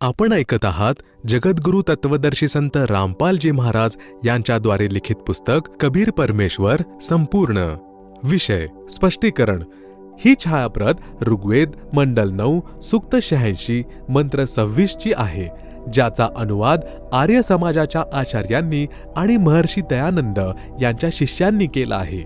आपण ऐकत आहात जगद्गुरु तत्वदर्शी संत रामपालजी महाराज यांच्याद्वारे लिखित पुस्तक कबीर परमेश्वर संपूर्ण. विषय स्पष्टीकरण. ही छायाप्रत ऋग्वेद मंडल 9 सूक्त 86 मंत्र 26 ची आहे, ज्याचा अनुवाद आर्य समाजाच्या आचार्यांनी आणि महर्षी दयानंद यांच्या शिष्यांनी केला आहे,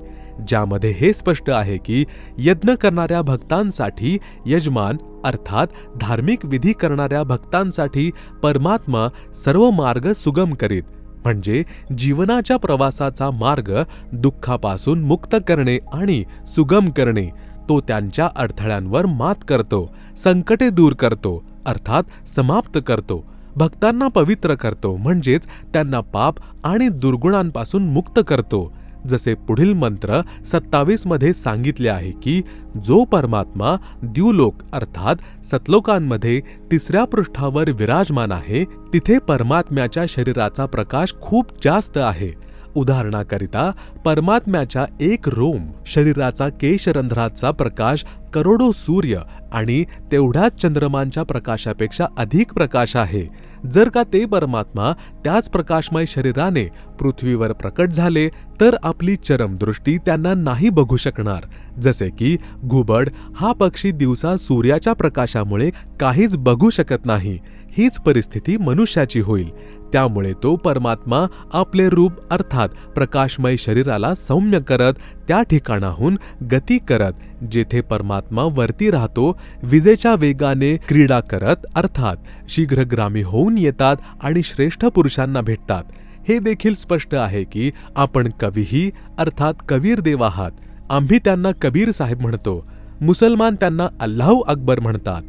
ज्यामध्ये हे स्पष्ट आहे की यज्ञ करणाऱ्या भक्तांसाठी यजमान अर्थात धार्मिक विधी करणाऱ्या भक्तांसाठी परमात्मा सर्व मार्ग सुगम करीत, म्हणजे जीवनाच्या प्रवासाचा मार्ग दुःखापासून मुक्त करणे आणि सुगम करणे. तो त्यांच्या अडथळ्यांवर मात करतो, संकटे दूर करतो अर्थात समाप्त करतो, भक्तांना पवित्र करतो म्हणजेच त्यांना पाप आणि दुर्गुणांपासून मुक्त करतो. जसे पुढील मंत्र 27 मध्ये सांगितले आहे की जो परमात्मा द्युलोक अर्थात सतलोकांमध्ये 3ऱ्या पृष्ठावर विराजमान आहे, तिथे परमात्म्याच्या शरीराचा प्रकाश खूप जास्त आहे. उदाहरणाकरिता परमात्म्याच्या एक रोम शरीराचा केशरंध्राचा प्रकाश करोडो सूर्य आणि तेवढ्याच चंद्रमांच्या प्रकाशापेक्षा अधिक प्रकाश आहे. जर का ते परमात्मा त्याच प्रकाशमय शरीराने पृथ्वीवर प्रकट झाले तर आपली चरमदृष्टी त्यांना नाही बघू शकणार. जसे की घुबड हा पक्षी दिवसा सूर्याच्या प्रकाशामुळे काहीच बघू शकत नाही, हीच परिस्थिती मनुष्याची होईल. त्यामुळे तो परमात्मा आपले रूप अर्थात प्रकाशमय शरीराला सौम्य करत त्या ठिकाणाहून गती करत, जेथे परमात्मा वरती राहतो, विजेच्या वेगाने क्रीडा करत अर्थात शीघ्रग्रामी होऊन येतात आणि श्रेष्ठ पुरुषांना भेटतात. हे देखील स्पष्ट आहे की आपण कवीही अर्थात कबीर देव आहात. आम्ही त्यांना कबीर साहेब म्हणतो, मुसलमान त्यांना अल्लाहू अकबर म्हणतात.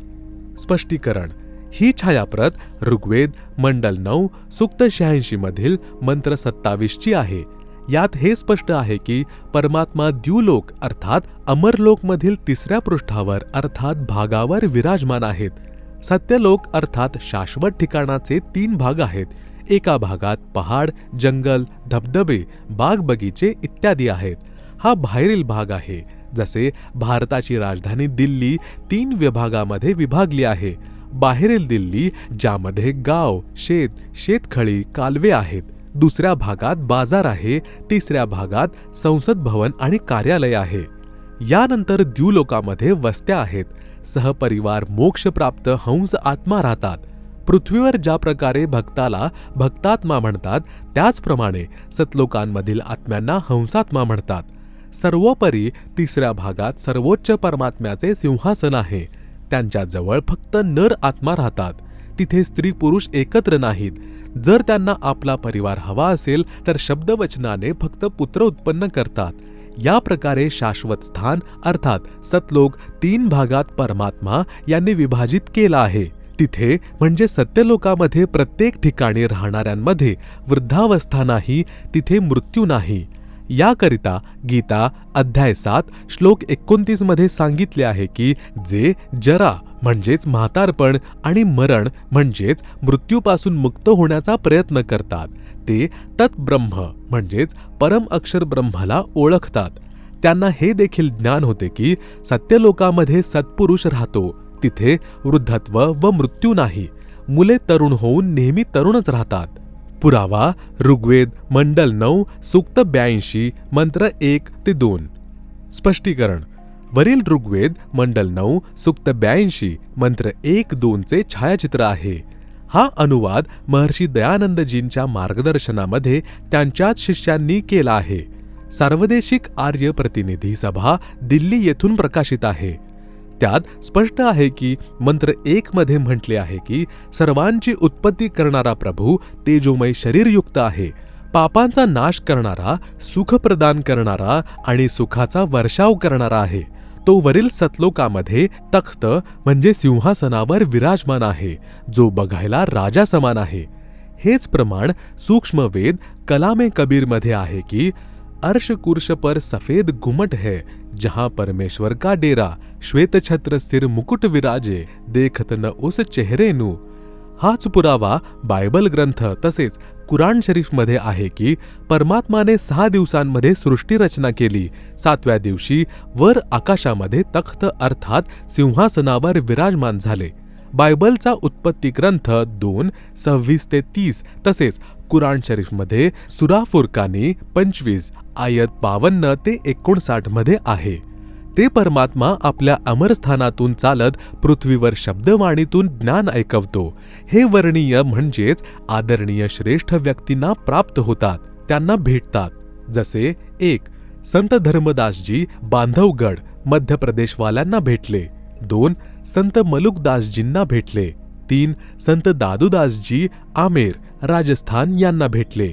स्पष्टीकरण. ही छायाप्रत ऋग्वेद मंडल 9 सूक्त 86 मधील मंत्र 27 ची आहे. यात हे स्पष्ट आहे की परमात्मा द्युलोक अर्थात अमरलोकमधील 3ऱ्या पृष्ठावर अर्थात भागावर विराजमान आहेत. सत्यलोक अर्थात शाश्वत ठिकाणाचे 3 भाग आहेत. एका भागात पहाड, जंगल, धबधबे, बाग बगीचे इत्यादी आहेत. हा बाहेरील भाग आहे. जसे भारताची राजधानी दिल्ली 3 विभागामध्ये विभागली आहे. बाहेरील दिल्ली, ज्यामध्ये गाव, शेत, शेतखळी, कालवे आहेत. दुसऱ्या भागात बाजार आहे. तिसऱ्या भागात संसद भवन आणि कार्यालय आहे. यानंतर द्युलोकामध्ये वस्त्या आहेत. सहपरिवार मोक्षप्राप्त हंस आत्मा राहतात. पृथ्वीवर ज्या प्रकारे भक्ताला भक्तात्मा म्हणतात, त्याचप्रमाणे सतलोकांमधील आत्म्यांना हंसात्मा म्हणतात. सर्वोपरी 3ऱ्या भागात सर्वोच्च परमात्म्याचे सिंहासन आहे. त्यांच्याजवळ फक्त नर आत्मा राहतात. तिथे स्त्री पुरुष एकत्र नाहीत. जर त्यांना आपला परिवार हवा असेल तर शब्दवचनाने फक्त पुत्र उत्पन्न करतात. या प्रकारे शाश्वत स्थान अर्थात सतलोक 3 भागात परमात्मा यांनी विभाजित केला आहे. तिथे म्हणजे सत्यलोकामध्ये प्रत्येक ठिकाणी राहणाऱ्यांमध्ये वृद्धावस्था नाही, तिथे मृत्यू नाही. याकरिता गीता अध्याय 7 श्लोक 29 मध्ये सांगितले आहे की जे जरा म्हणजेच म्हातारपण आणि मरण म्हणजेच मृत्यूपासून मुक्त होण्याचा प्रयत्न करतात, ते तत्ब्रह्म म्हणजेच परम अक्षर ब्रह्माला ओळखतात. त्यांना हे देखील ज्ञान होते की सत्यलोकामध्ये सत्पुरुष राहतो, तिथे वृद्धत्व व मृत्यू नाही. मुले तरुण होऊन नेहमी तरुणच राहतात. पुरावा ऋग्वेद मंडल 9 सूक्त 82 मंत्र 1 ते 2. स्पष्टीकरण. वरील ऋग्वेद मंडल 9 सूक्त 82 मंत्र 1-2 चे छायाचित्र आहे. हा अनुवाद महर्षी दयानंदजींच्या मार्गदर्शनामध्ये त्यांच्याच शिष्यांनी केला आहे. सार्वदेशिक आर्य प्रतिनिधी सभा दिल्ली येथून प्रकाशित आहे. त्यात स्पष्ट आहे की मंत्र 1 मध्ये म्हटले आहे की सर्वांची उत्पत्ती करणारा प्रभू तेजोमय शरीरयुक्त आहे, पापांचा नाश करणारा, सुख प्रदान करणारा आणि सुखाचा वर्षाव करणारा आहे. तो वरील सतलोकामध्ये तख्त म्हणजे सिंहासनावर विराजमान आहे, जो बघायला राजा समान आहे. हेच प्रमाण सूक्ष्म वेद कलामे कबीर मध्ये आहे की अर्श कुर्श पर सफेद गुमट है, जहां परमेश्वर का डेरा, श्वेत छत्र सिर मुकुट विराजे, देखत न उस चेहरे नु. हाच पुरावा बायबल ग्रंथ तसेच कुराण शरीफ मध्ये आहे की परमात्माने 6 दिवसांमध्ये सृष्टी रचना केली. 7व्या दिवशी वर आकाशामध्ये तख्त अर्थात सिंहासनावर विराजमान झाले. बायबलचा उत्पत्ती ग्रंथ 2:26-30 तसेच कुराण शरीफमध्ये सुरा फुरकानी 25 आयत 52-59 मध्ये आहे. ते परमात्मा आपल्या अमरस्थानातून चालत पृथ्वीवर शब्दवाणीतून ज्ञान ऐकवतो. हे वर्णीय म्हणजेच आदरणीय श्रेष्ठ व्यक्तींना प्राप्त होतात, त्यांना भेटतात. जसे 1. संत धर्मदासजी बांधवगड मध्य प्रदेशवाल्यांना भेटले. 2. संत मलुकदासजींना भेटले. 3. संत दादूदासजी आमेर राजस्थान यांना भेटले.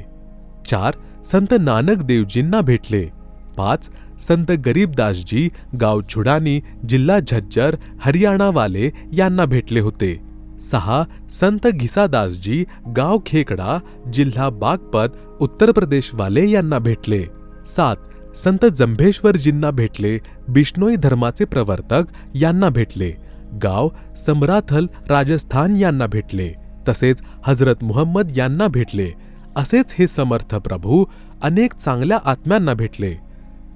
4. संत नानक देवजींना भेटले. 5. संत गरीबदासजी गाव छुडानी जिल्हा झज्जर हरियाणावाले यांना भेटले होते. 6. संत घिसादासजी गाव खेकडा जिल्हा बागपत उत्तर प्रदेशवाले यांना भेटले. 7. संत जंभेश्वरजींना भेटले. बिश्नोई धर्माचे प्रवर्तक यांना भेटले. गाव समराथल राजस्थान यांना भेटले. तसेच हजरत मुहम्मद यांना भेटले. असेच हे समर्थ प्रभू अनेक चांगल्या आत्म्यांना भेटले.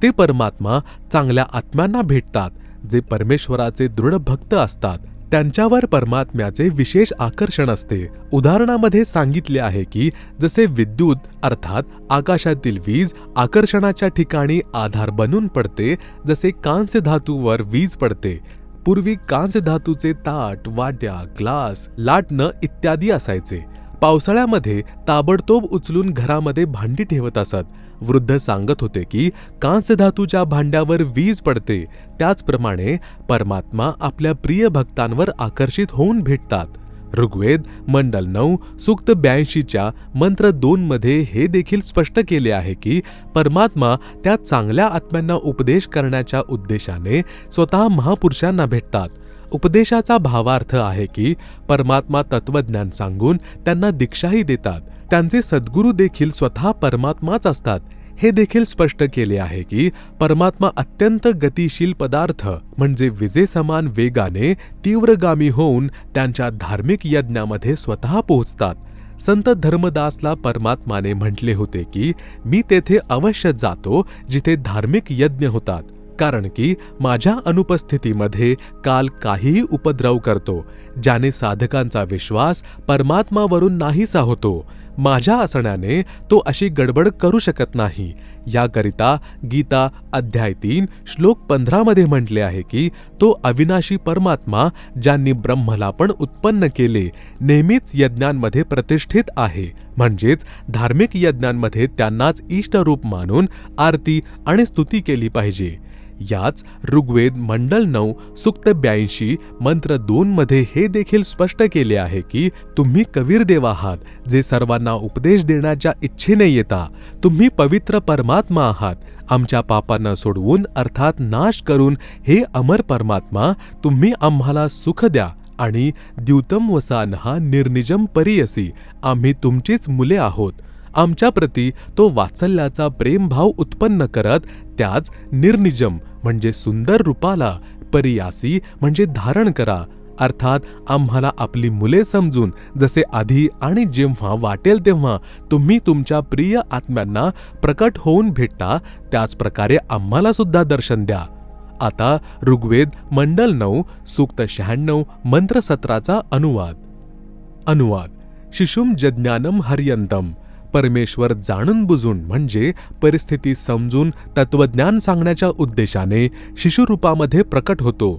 ते परमात्मा चांगल्या आत्म्यांना भेटतात जे परमेश्वराचे दृढ भक्त असतात. त्यांच्यावर परमात्म्याचे विशेष आकर्षण असते. उदाहरणामध्ये सांगितले आहे की जसे विद्युत अर्थात आकाशातील वीज आकर्षणाच्या ठिकाणी आधार बनून पडते, जसे कांस्य धातूवर वीज पडते. पूर्वी कांस्य धातूचे ताट, वाट्या, ग्लास, लाटणं इत्यादी असायचे. पावसाळ्यामध्ये ताबडतोब उचलून घरामध्ये भांडी ठेवत असत. वृद्ध सांगत होते की कांस्य धातूच्या भांड्यावर वीज पडते, त्याचप्रमाणे परमात्मा आपल्या प्रिय भक्तांवर आकर्षित होऊन भेटतात. ऋग्वेद मंडल 9 सूक्त 82च्या मंत्र 2 मध्ये हे देखील स्पष्ट केले आहे की परमात्मा त्या चांगल्या आत्म्यांना उपदेश करण्याच्या उद्देशाने स्वतः महापुरुषांना भेटतात. उपदेशाचा भावार्थ आहे की परमात्मा तत्वज्ञान सांगून त्यांना दीक्षाही देतात. त्यांचे सद्गुरू देखील स्वतः परमात्माच असतात. हे देखील स्पष्ट केले आहे की परमात्मा अत्यंत गतिशील पदार्थ म्हणजे विजेसमान वेगाने तीव्रगामी होऊन त्यांच्या धार्मिक यज्ञामध्ये स्वतः पोहोचतात. संत धर्मदासला परमात्माने म्हटले होते की मी तेथे अवश्य जातो जिथे धार्मिक यज्ञ होतात, कारण की माझ्या अनुपस्थितीमध्ये काल काहीही उपद्रव करतो, ज्याने साधकांचा विश्वास परमात्मावरून नाहीसा होतो. माझ्या असण्याने तो अशी गडबड करू शकत नाही. याकरिता गीता अध्याय 3 श्लोक 15 मध्ये म्हटले आहे की तो अविनाशी परमात्मा ज्यांनी ब्रह्मला पण उत्पन्न केले नेहमीच यज्ञांमध्ये प्रतिष्ठित आहे. म्हणजेच धार्मिक यज्ञांमध्ये त्यांनाच इष्टरूप मानून आरती आणि स्तुती केली पाहिजे. याच ऋग्वेद मंडल 9 सूक्त 82 मंत्र 2 मध्ये हे देखील स्पष्ट केले आहे की तुम्ही कबीर देव आहात, जे सर्वांना उपदेश देण्याच्या इच्छेने येता. तुम्ही पवित्र परमात्मा आहात. आमच्या पापांना सोडवून अर्थात नाश करून हे अमर परमात्मा तुम्ही आम्हाला सुख द्या आणि द्युतम वसानहा निर्निजम परियसी, आम्ही तुमचीच मुले आहोत. आमच्या प्रती तो वात्सल्याचा प्रेमभाव उत्पन्न करत त्याच निर्निजम म्हणजे सुंदर रूपाला परियासी म्हणजे धारण करा, अर्थात आम्हाला आपली मुले समजून जसे आधी आणि जेव्हा वाटेल तेव्हा तुम्ही तुमच्या प्रिय आत्म्यांना प्रकट होऊन भेटता, त्याच प्रकारे आम्हाला सुद्धा दर्शन द्या. आता ऋग्वेद मंडल 9 सूक्त 96 मंत्र 17चा अनुवाद. शिशुम जज्ञानम हरियंतम. परमेश्वर जाणून बुजून म्हणजे परिस्थिती समजून तत्वज्ञान सांगण्याच्या उद्देशाने शिशुरूपामध्ये प्रकट होतो.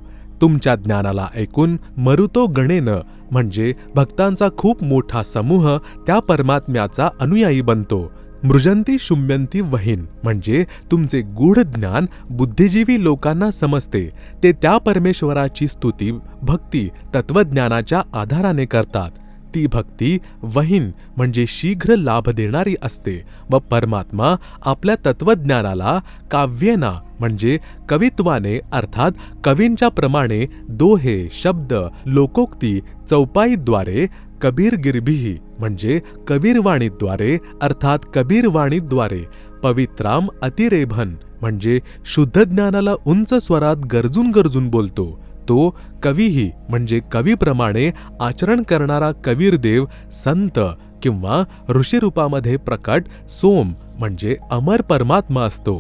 तुमच्या ज्ञानाला ऐकून मरुतो गणेन म्हणजे भक्तांचा खूप मोठा समूह त्या परमात्म्याचा अनुयायी बनतो. मृजंती शुम्यंती वहीन म्हणजे तुमचे गूढ ज्ञान बुद्धिजीवी लोकांना समजते. ते त्या परमेश्वराची स्तुती भक्ती तत्वज्ञानाच्या आधाराने करतात. ती भक्ती वहीन म्हणजे शीघ्र लाभ देणारी असते व परमात्मा आपल्या तत्वज्ञानाला काव्येना म्हणजे कवित्वाने अर्थात कवींच्या प्रमाणे दोहे शब्द लोकोक्ती चौपाईद्वारे कबीर गिरभिही म्हणजे कबीरवाणीद्वारे अर्थात कबीरवाणीद्वारे पवित्राम अतिरेभन म्हणजे शुद्ध ज्ञानाला उंच स्वरात गरजून बोलतो. तो कवीही म्हणजे कवीप्रमाणे आचरण करणारा कबीरदेव संत किंवा ऋषीरूपामध्ये प्रकट सोम म्हणजे अमर परमात्मा असतो.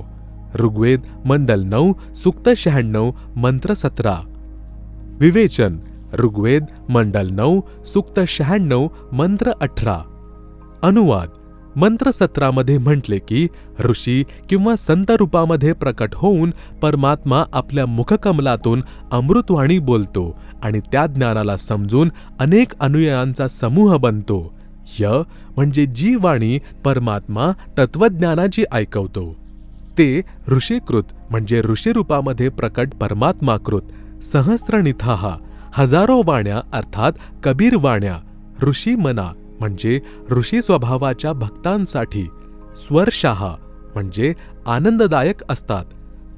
ऋग्वेद मंडल 9 सूक्त 96 मंत्र 17. विवेचन. ऋग्वेद मंडल 9 सूक्त 96 मंत्र 18. अनुवाद. मंत्र 17 मध्ये म्हटले की ऋषी किंवा संत रूपामध्ये प्रकट होऊन परमात्मा आपल्या मुखकमलातून अमृतवाणी बोलतो आणि त्या ज्ञानाला समजून अनेक अनुयायांचा समूह बनतो. म्हणजे जी वाणी परमात्मा तत्वज्ञानाची ऐकवतो. ते ऋषीकृत म्हणजे ऋषीरूपामध्ये प्रकट परमात्माकृत. सहस्रनिथः हजारो वाण्या अर्थात कबीर वाण्या. ऋषी मना म्हणजे ऋषी स्वभावाच्या भक्तांसाठी. स्वरशाह म्हणजे आनंददायक असतात.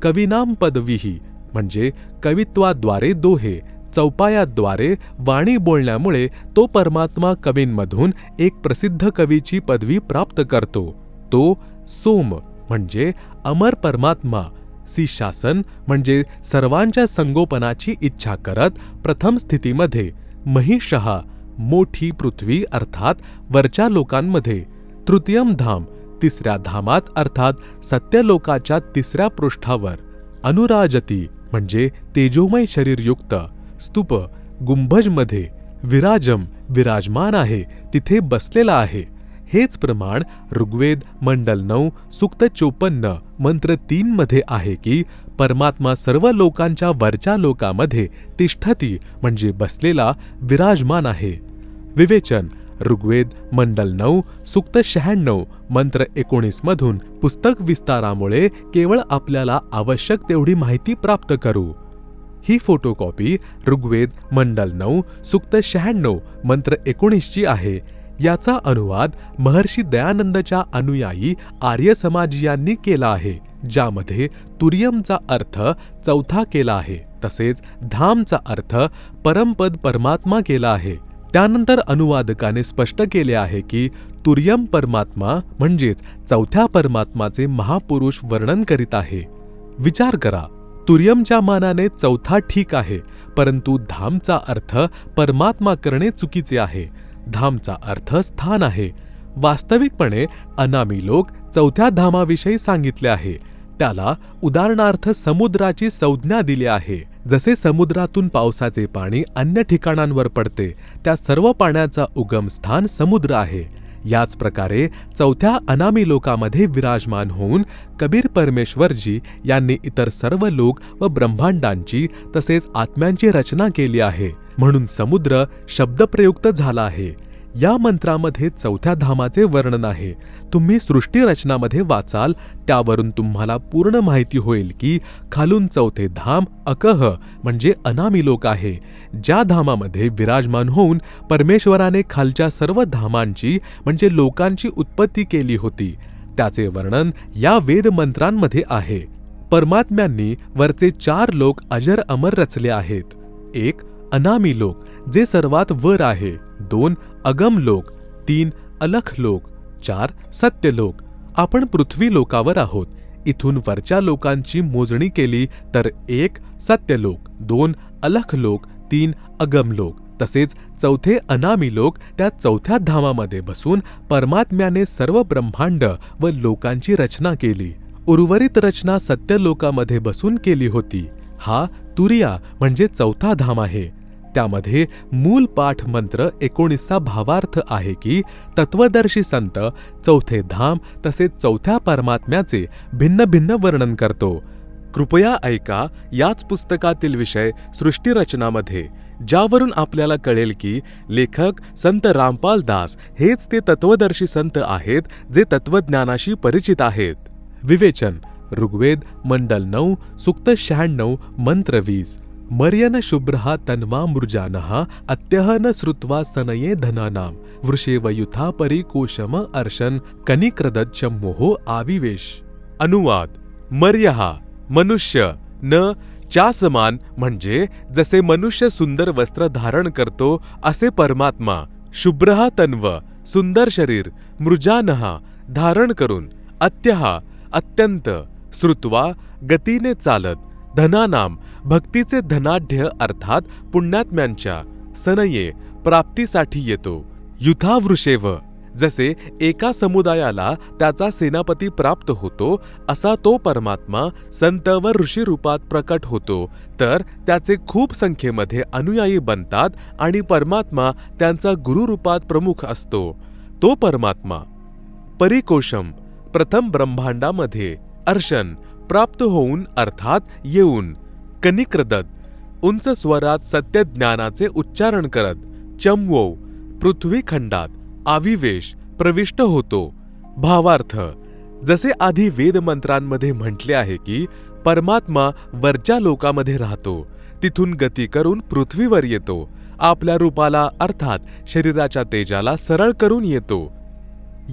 कविनाम पदवीही म्हणजे कवित्वाद्वारे दोहे चौपायाद्वारे वाणी बोलण्यामुळे तो परमात्मा कवींमधून एक प्रसिद्ध कवीची पदवी प्राप्त करतो. तो सोम म्हणजे अमर परमात्मा. सिशासन म्हणजे सर्वांच्या संगोपनाची इच्छा करत प्रथम स्थितीमध्ये. महिषः मोठी पृथ्वी अर्थात वरच्या लोकांमध्ये. तृतीयम धाम तिसऱ्या धामात अर्थात सत्यलोकाच्या तिसऱ्या पृष्ठावर. अनुराजती म्हणजे तेजोमय शरीरयुक्त. स्तूप गुंभजमध्ये. विराजम विराजमान आहे तिथे बसलेला आहे. हेच प्रमाण ऋग्वेद मंडल 9 सूक्त 54 मंत्र 3 मध्ये आहे की परमात्मा सर्व लोकांच्या वरच्या लोकामध्ये तिष्ठती म्हणजे बसलेला विराजमान आहे. विवेचन ऋग्वेद मंडल 9 सूक्त 96 मंत्र 19 मधून पुस्तक विस्तारामुळे केवळ आपल्याला आवश्यक तेवढी माहिती प्राप्त करू. ही फोटोकॉपी ऋग्वेद मंडल 9 सूक्त 96 मंत्र 19 ची आहे. याचा अनुवाद महर्षी दयानंदच्या अनुयायी आर्य समाजीयांनी केला आहे, ज्यामध्ये तुर्यमचा अर्थ चौथा केला आहे तसेच धामचा अर्थ परमपद परमात्मा केला आहे. त्यानंतर अनुवादकाने स्पष्ट केले आहे की तुर्यम परमात्मा म्हणजेच चौथ्या परमात्माचे महापुरुष वर्णन करीत आहे. विचार करा, तुर्यमच्या मानाने चौथा ठीक आहे, परंतु धामचा अर्थ परमात्मा करणे चुकीचे आहे. धामचा अर्थ स्थान आहे. वास्तविकपणे अनामी लोक चौथ्या धामाविषयी सांगितले आहे. त्याला उदाहरणार्थ समुद्राची संज्ञा दिली आहे. जसे समुद्रातून पावसाचे पाणी अन्य ठिकाणांवर पडते, त्या सर्व पाण्याचा उगम स्थान समुद्र आहे. याच प्रकारे चौथ्या अनामी लोकामध्ये विराजमान होऊन कबीर परमेश्वरजी यांनी इतर सर्व लोक व ब्रह्मांडांची तसेच आत्म्यांची रचना केली आहे. म्हणून समुद्र शब्दप्रयुक्त झाला आहे. या मंत्रामध्ये चौथ्या धामाचे वर्णन आहे. तुम्ही सृष्टी रचनामध्ये वाचाल, त्यावरून तुम्हाला पूर्ण माहिती होईल की खालून चौथे धाम अकह म्हणजे अनामी लोक आहे. ज्या धामामध्ये विराजमान होऊन परमेश्वराने खालच्या सर्व धामांची म्हणजे लोकांची उत्पत्ती केली होती, त्याचे वर्णन या वेद मंत्रांमध्ये आहे. परमात्म्यांनी वरचे 4 लोक अजर अमर रचले आहेत. 1 अनामी लोक जे सर्वात वर आहे. 2 अगम लोक. 3 अलख लोक. 4 सत्य लोक. आपण पृथ्वी लोकावर आहोत. इथून वरच्या लोकांची मोजणी केली तर 1 सत्य लोक, 2 अलख लोक, 3 अगम लोक तसेच चौथे अनामी लोक त्या चौथ्या धामामध्ये बसून परमात्म्याने सर्व ब्रह्मांड व लोकांची रचना केली. उर्वरित रचना सत्य लोकामध्ये बसून केली होती. हा तुरिया म्हणजे चौथा धाम आहे. त्यामध्ये मूल पाठ मंत्र 19चा भावार्थ आहे की तत्वदर्शी संत चौथे धाम तसेच चौथ्या परमात्म्याचे भिन्न भिन्न वर्णन करतो. कृपया ऐका याच पुस्तकातील विषय सृष्टी रचनामध्ये, ज्यावरून आपल्याला कळेल की लेखक संत रामपाल दास हेच ते तत्वदर्शी संत आहेत जे तत्वज्ञानाशी परिचित आहेत. विवेचन ऋग्वेद मंडल 9 सूक्त 96 मंत्र 20. मर्यन शुभ्रः तन्वा मृजानः अत्यः न श्रुत्वा सनये धनानां वृषेव युथा परिकोशम अर्शन कनिक्रदत चम्मोहो आविवेश. अनुवाद. मर्यः मनुष्य, न च्या समान म्हणजे जसे मनुष्य सुंदर वस्त्र धारण करतो असे परमात्मा. शुभ्रः तन्व सुंदर शरीर, मृजानः धारण करून, अत्यः अत्यंत, श्रुत्वा गतीने चालत, धनानाम भक्तीचे धनाढ्य अर्थात पुण्यात्म्यांच्या, सनये प्राप्तीसाठी येतो, युथा वृषेव जसे एका समुदायाला त्याचा सेनापती प्राप्त होतो, असा तो परमात्मा संत व ऋषी रूपात प्रकट होतो, तर त्याचे खूप संख्येमध्ये अनुयायी बनतात आणि परमात्मा त्यांचा गुरु रूपात प्रमुख असतो. तो परमात्मा परिकोशम प्रथम ब्रह्मांडामध्ये अर्शन प्राप्त होऊन अर्थात येऊन कनिक्रदत उंच स्वरात सत्यज्ञानाचे उच्चारण करत चमवो पृथ्वी खंडात आविवेश प्रविष्ट होतो. भावार्थ, जसे आधी वेदमंत्रांमध्ये म्हटले आहे की परमात्मा वरच्या लोकामध्ये राहतो, तिथून गती करून पृथ्वीवर येतो, आपल्या रूपाला अर्थात शरीराच्या तेजाला सरळ करून येतो.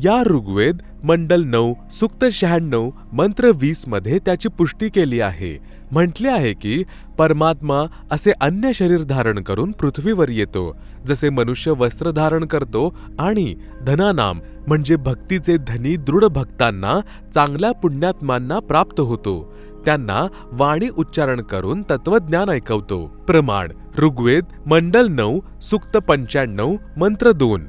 या ऋग्वेद मंडल 9 सूक्त 96 मंत्र 20 मध्ये त्याची पुष्टी केली आहे. म्हटले आहे की परमात्मा असे अन्य शरीर धारण करून पृथ्वीवर येतो, जसे मनुष्य वस्त्र धारण करतो आणि धनानाम म्हणजे भक्तीचे धनी दृढ भक्तांना, चांगल्या पुण्यात्मांना प्राप्त होतो. त्यांना वाणी उच्चारण करून तत्वज्ञान ऐकवतो. प्रमाण ऋग्वेद मंडल 9 सूक्त 95 मंत्र 2.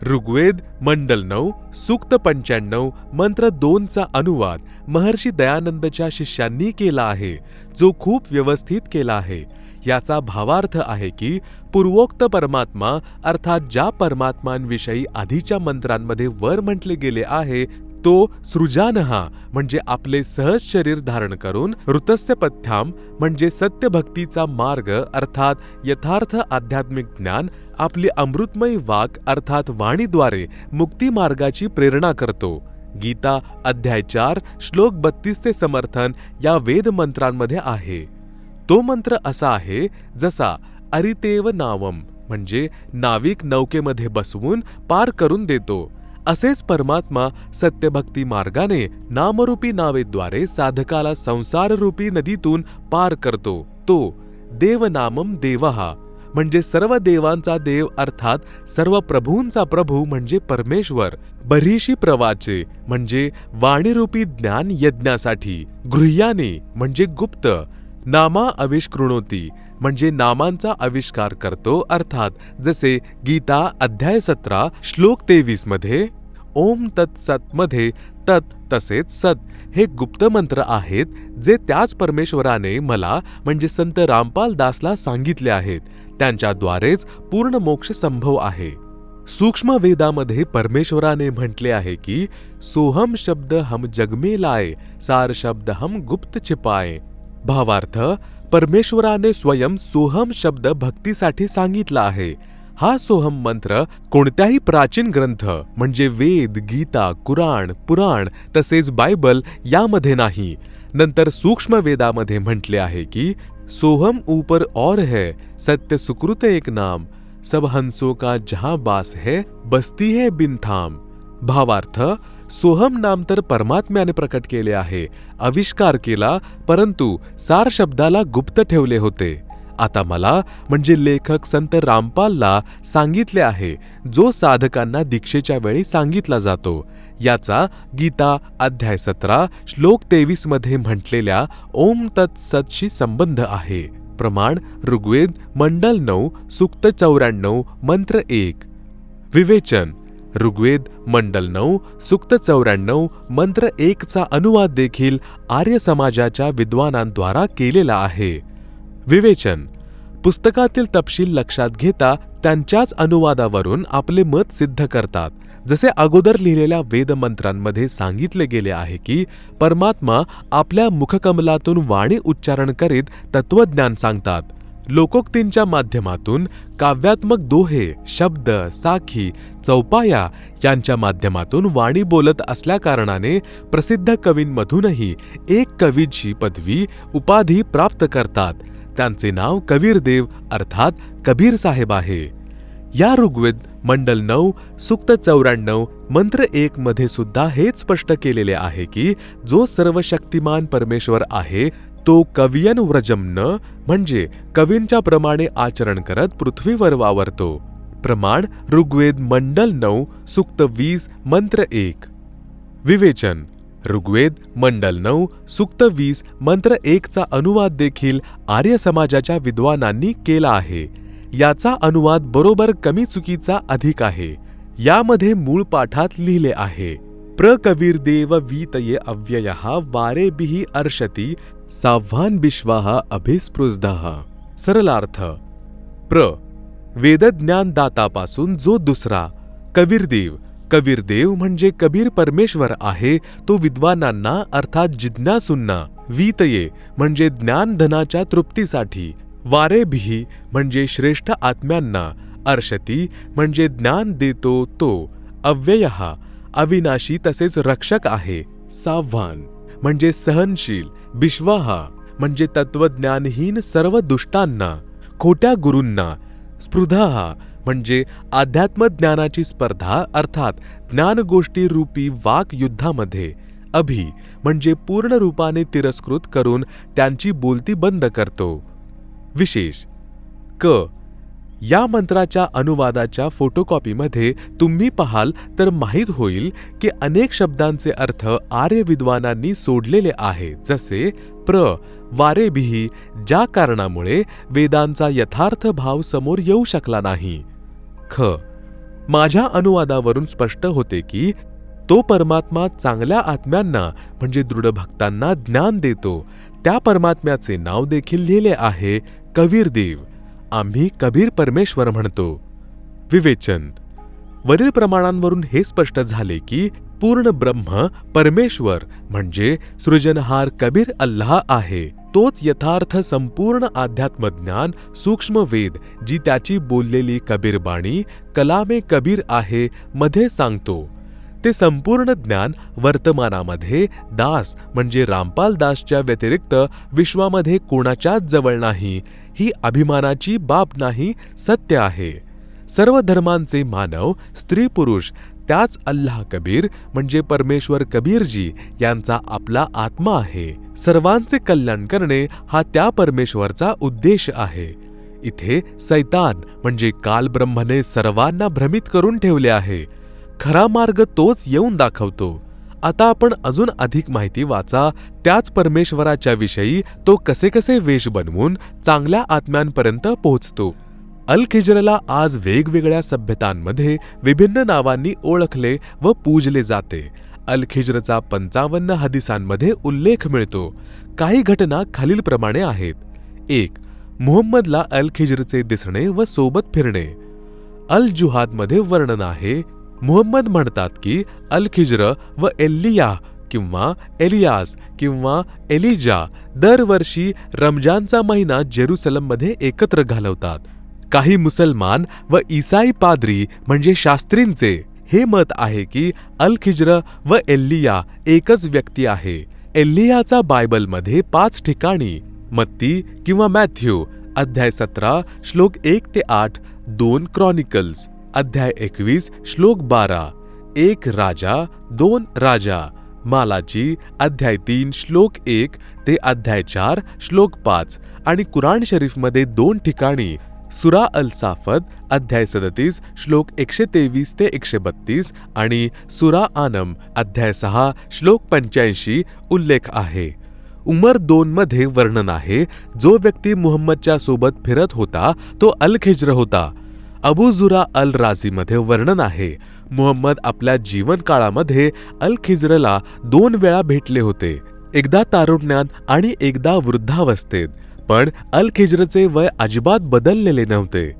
ऋग्वेद मंडल 9 सूक्त 95 मंत्र 2 चा अनुवाद महर्षी दयानंदच्या शिष्यांनी केला आहे, जो खूप व्यवस्थित केला आहे. याचा भावार्थ आहे की पूर्वोक्त परमात्मा अर्थात ज्या परमात्मांविषयी आधीच्या मंत्रांमध्ये वर म्हटले गेले आहे, तो सृजानहा म्हणजे आपले सहज शरीर धारण करून ऋतस्य पथ्याम म्हणजे सत्यभक्तीचा मार्ग अर्थात यथार्थ आध्यात्मिक ज्ञान, आपली अमृतमयी वाक अर्थात वाणीद्वारे मुक्ती मार्गाची प्रेरणा करतो. गीता अध्याय 4 श्लोक 32 समर्थन या वेद मंत्रांमध्ये आहे. तो मंत्र असा आहे जसा अरितेव नावम म्हणजे नाविक नौकेमध्ये बसवून पार करून देतो, असेच परमात्मा सत्यभक्ती मार्गाने नामरूपी नावेद्वारे साधकाला संसाररूपी नदीतून पार करतो. तो देवनामम देवहा म्हणजे सर्व देवांचा देव अर्थात सर्व प्रभूंचा प्रभू म्हणजे परमेश्वर. बरीशी प्रवाचे म्हणजे वाणीरूपी ज्ञान यज्ञासाठी. गृह्याने म्हणजे गुप्त. नामा आविष्कृणोती म्हणजे नामांचा आविष्कार करतो अर्थात जसे गीता अध्याय 17 श्लोक 23 मध्ये ओम तत् सत मध्ये तत् तसेच सत हे गुप्त मंत्र आहेत, जे त्याच परमेश्वराने मला म्हणजे संत रामपाल दासला सांगितले आहेत. त्यांच्याद्वारेच पूर्ण मोक्ष संभव आहे. सूक्ष्म वेदामध्ये परमेश्वराने म्हटले आहे की सोहम शब्द हम जगमे लाए, सार शब्द हम गुप्त छिपाए. भावार्थ, परमेश्वराने स्वयं सोहम शब्द भक्तीसाठी सांगितला आहे. हा सोहम मंत्र कोणत्याही प्राचीन ग्रंथ म्हणजे वेद, गीता, कुराण, पुराण तसेच बायबल यामध्ये नाही. नंतर सूक्ष्म वेदामध्ये म्हटले आहे की सोहम ऊपर और है, सत्य सुकृत एक नाम, सब हंसों का जहां बास है, बसती है बिन थाम. भावार्थ, सोहम नाम तर परमात्म्याने प्रकट केले आहे, आविष्कार केला, परंतु सार शब्दाला गुप्त ठेवले होते. आता मला म्हणजे लेखक संत रामपालला सांगितले आहे, जो साधकांना दीक्षेच्या वेळी सांगितला जातो. याचा गीता अध्याय 17 श्लोक 23 मध्ये म्हटलेल्या ओम तत् सतशी संबंध आहे. प्रमाण ऋग्वेद मंडल 9 सूक्त 94 मंत्र 1. विवेचन ऋग्वेद मंडल 9 सूक्त 94 मंत्र 1 चा अनुवाद देखील आर्य समाजाच्या विद्वानांद्वारा केलेला आहे. विवेचन पुस्तकातील तपशील लक्षात घेता त्यांच्याच अनुवादावरून आपले मत सिद्ध करतात. जसे अगोदर लिहिलेल्या वेदमंत्रांमध्ये सांगितले गेले आहे की परमात्मा आपल्या मुखकमलातून वाणी उच्चारण करीत तत्वज्ञान सांगतात. लोकोक्तींच्या माध्यमातून काव्यात्मक दोहे, शब्द, साखी, चौपाया यांच्या माध्यमातून वाणी बोलत असल्याकारणाने प्रसिद्ध कवींमधूनही एक कवीची पदवी उपाधी प्राप्त करतात. त्यांचे नाव कबीरदेव अर्थात कबीर साहेब आहे. या ऋग्वेद मंडल 9 सूक्त 94 मंत्र 1 मध्ये सुद्धा हेच स्पष्ट केलेले आहे की जो सर्व शक्तिमान परमेश्वर आहे तो कवियन व्रजम्न म्हणजे कवींच्या प्रमाणे आचरण करत पृथ्वीवर वावरतो. प्रमाण ऋग्वेद मंडल 9 सूक्त 20 मंत्र 1. विवेचन ऋग्वेद मंडल 9 सूक्त 20 मंत्र 1 चा अनुवाद देखील आर्य समाजाच्या विद्वानांनी केला आहे. याचा अनुवाद बरोबर कमी चुकीचा अधिक आहे. यामध्ये मूळ पाठात लिहिले आहे, प्र कबीर देव वीतये अव्ययः वारेभिः अर्षति साव्हान विश्वाः अभिस्पृष्टः। सरलार्थ, प्र वेदज्ञान दातापासून जो दुसरा कबीरदेव, कबीरदेव म्हणजे कबीर परमेश्वर आहे, तो विद्वानांना अर्थात जिज्ञासूंना, वीतये म्हणजे ज्ञानधनाच्या तृप्तीसाठी, वारेभिः म्हणजे श्रेष्ठ आत्म्यांना, अर्षती म्हणजे ज्ञान देतो तो, अव्ययः अविनाशी तसेच रक्षक आहे, साव्हान म्हणजे सहनशील, विश्वाः म्हणजे तत्वज्ञानहीन सर्व दुष्टांना, खोट्या गुरूंना, स्पृधाः म्हणजे अध्यात्मज्ञानाची स्पर्धा अर्थात ज्ञानगोष्टी रूपी वाक युद्धामध्ये, अभि म्हणजे पूर्ण रूपाने तिरस्कृत करून त्यांची बोलती बंद करतो। विशेष क या मंत्राच्या अनुवादाच्या फोटोकॉपीमध्ये तुम्ही पाहाल तर माहीत होईल की अनेक शब्दांचे अर्थ आर्य विद्वानांनी सोडलेले आहेत, जसे प्र वारेभिः, ज्या कारणामुळे वेदांचा यथार्थ भाव समोर येऊ शकला नाही। ख माझ्या अनुवादावरून स्पष्ट होते की तो परमात्मा चांगल्या आत्म्यांना म्हणजे दृढ भक्तांना ज्ञान देतो, त्या परमात्म्याचे नाव देखील लिहिले आहे कबीरदेव, आम्ही कबीर परमेश्वर म्हणतो। विवेचन, वरील प्रमाणांवरून हे स्पष्ट झाले की पूर्ण ब्रह्म परमेश्वर म्हणजे सृजनहार कबीर अल्लाह आहे, तोच यथार्थ संपूर्ण आध्यात्मज्ञान सूक्ष्म वेद जी त्याची बोललेली कबीरबाणी कलामे कबीर आहे मध्ये सांगतो, ते संपूर्ण ज्ञान वर्तमानामध्ये दास म्हणजे रामपाल दासच्या व्यतिरिक्त विश्वामध्ये कोणाच्याच जवळ नाही, ही अभिमानाची बाब नाही, सत्य आहे। सर्व धर्मांचे मानव स्त्री पुरुष त्याच अल्लाह कबीर म्हणजे परमेश्वर कबीरजी यांचा आपला आत्मा आहे, सर्वांचे कल्याण करणे हा त्या परमेश्वरचा उद्देश आहे। इथे सैतान म्हणजे कालब्रह्मने सर्वांना भ्रमित करून ठेवले आहे, खरा मार्ग तोच येऊन दाखवतो। आता आपण अजून अधिक माहिती वाचा त्याच परमेश्वराच्या विषयी, तो कसे कसे वेश बनवून चांगल्या आत्म्यांपर्यंत पोहोचतो। अल खिजरला आज वेगवेगळ्या सभ्यतांमध्ये विभिन्न नावांनी ओळखले व पूजले जाते। अल खिजरचा 55 हदीसांमध्ये उल्लेख मिळतो। काही घटना खालीलप्रमाणे आहेत। 1. मुहम्मदला अल खिजरचे दिसणे व सोबत फिरणे। अल जुहादमध्ये वर्णन आहे, मुहम्मद म्हणतात की अल खिजर व एलियाह किंवा एलियास किंवा एलिजा दरवर्षी रमजानचा महिना जेरुसलममध्ये एकत्र घालवतात। काही मुसलमान व ईसाई पाद्री म्हणजे शास्त्रींचे हे मत आहे की अल खिजर व एलिया एकच व्यक्ती आहे। एलियाचा बायबलमध्ये 5 ठिकाणी, मत्ती किंवा मॅथ्यू अध्याय 17 श्लोक 1 ते 8, 2 क्रॉनिकल्स अध्याय 21 श्लोक 12, 1 राजा 2 राजा, मालाची अध्याय 3 श्लोक 1 ते अध्याय 4 श्लोक 5 आणि कुराण शरीफमध्ये 2 ठिकाणी सुरा अल साफत अध्याय 37 श्लोक 123 ते 132 आणि सुरा आनम अध्याय 6 श्लोक 85 उल्लेख आहे। उमर 2 मध्ये वर्णन आहे, जो व्यक्ती मुहम्मदच्या सोबत फिरत होता तो अल खिजर होता। अबू जुरा अल राझीमध्ये वर्णन आहे, मुहम्मद आपल्या जीवन काळामध्ये अल खिजरला 2 वेळा भेटले होते, एकदा तारुण्यात आणि एकदा वृद्धावस्थेत, पण अल खिजरचे वय अजिबात बदललेले नव्हते।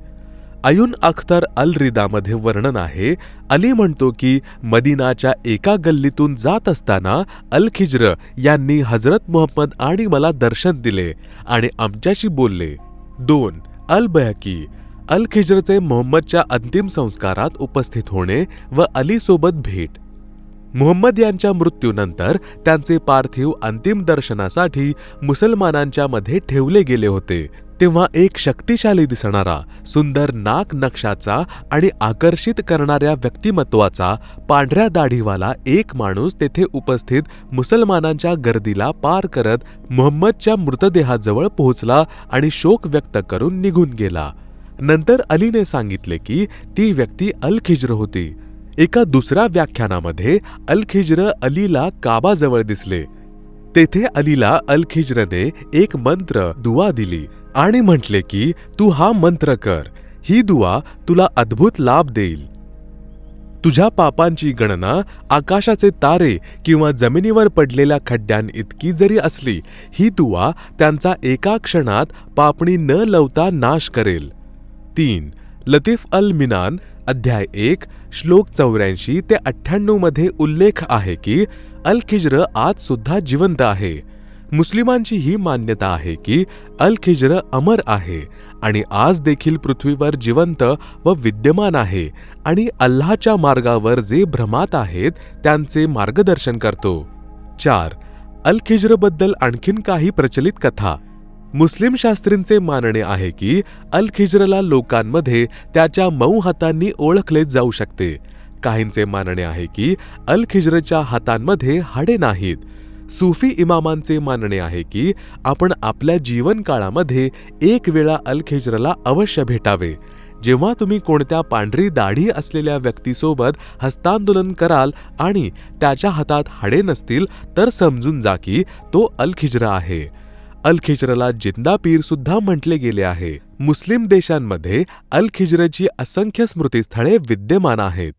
अयुन अख्तर अल रिदामध्ये वर्णन आहे, अली म्हणतो की मदीनाच्या एका गल्लीतून जात असताना अल खिजर यांनी हजरत मुहम्मद आणि मला दर्शन दिले आणि आमच्याशी बोलले। 2. अल बयहकी अल खिजरचे मुहम्मदच्या अंतिम संस्कारात उपस्थित होणे व अली सोबत भेट। मुहम्मद यांच्या मृत्यूनंतर त्यांचे पार्थिव अंतिम दर्शनासाठी मुसलमानांच्या मध्ये ठेवले गेले होते, तेव्हा एक शक्तिशाली दिसणारा, सुंदर नाक नक्षाचा आणि आकर्षित करणाऱ्या व्यक्तिमत्वाचा पांढऱ्या दाढीवाला एक माणूस तेथे उपस्थित मुसलमानांच्या गर्दीला पार करत मुहम्मदच्या मृतदेहाजवळ पोहोचला आणि शोक व्यक्त करून निघून गेला। नंतर अलीने सांगितले की ती व्यक्ती अल खिजर होती। एका दुसऱ्या व्याख्यानामध्ये अल खिजर अलीला काबाजवळ दिसले। तेथे अलीला अल खिजरने एक मंत्र दुआ दिली आणि म्हटले की तू हा मंत्र कर, ही दुआ तुला अद्भुत लाभ देईल। तुझ्या पापांची गणना आकाशाचे तारे किंवा जमिनीवर पडलेल्या खड्ड्यांइतकी जरी असली, ही दुआ त्यांचा एका क्षणात पापणी न लवता नाश करेल. 3. लतीफ अल मिनान अध्याय 1 श्लोक 84 ते 98 मध्ये उल्लेख आहे की अल खिज्र आज सुद्धा जिवंत आहे. मुस्लिमांची ही मान्यता आहे की अल खिज्र अमर आहे आणि आज देखील पृथ्वीवर जिवंत व विद्यमान आहे आणि अल्लाहच्या मार्गावर जे भ्रमात आहेत त्यांचे मार्गदर्शन करतो. 4. अल खिज्रबद्दल आणखीन काही प्रचलित कथा. मुस्लिम शास्त्रींचे मानणे आहे की अल खिज्रला लोकांमध्ये त्याच्या मऊ हातांनी ओळखले जाऊ शकते. काहींचे मानणे आहे की अल खिज्रच्या हातांमध्ये हाडे नाहीत. सूफी इमामांचे मानणे आहे की आपण आपल्या जीवनकाळामध्ये एक वेळा अल खिज्रला अवश्य भेटावे. जेव्हा तुम्ही कोणत्या पांढरी दाढी असलेल्या व्यक्तीसोबत हस्तांदोलन कराल आणि त्याच्या हातात हाडे नसतील तर समजून जा की तो अल खिज्र आहे. अल खिज्रला जिंदा पीर सुद्धा म्हटले गेले आहे. मुस्लिम देशांमध्ये अल खिज्रची असंख्य स्मृतिस्थळे विद्यमान आहेत.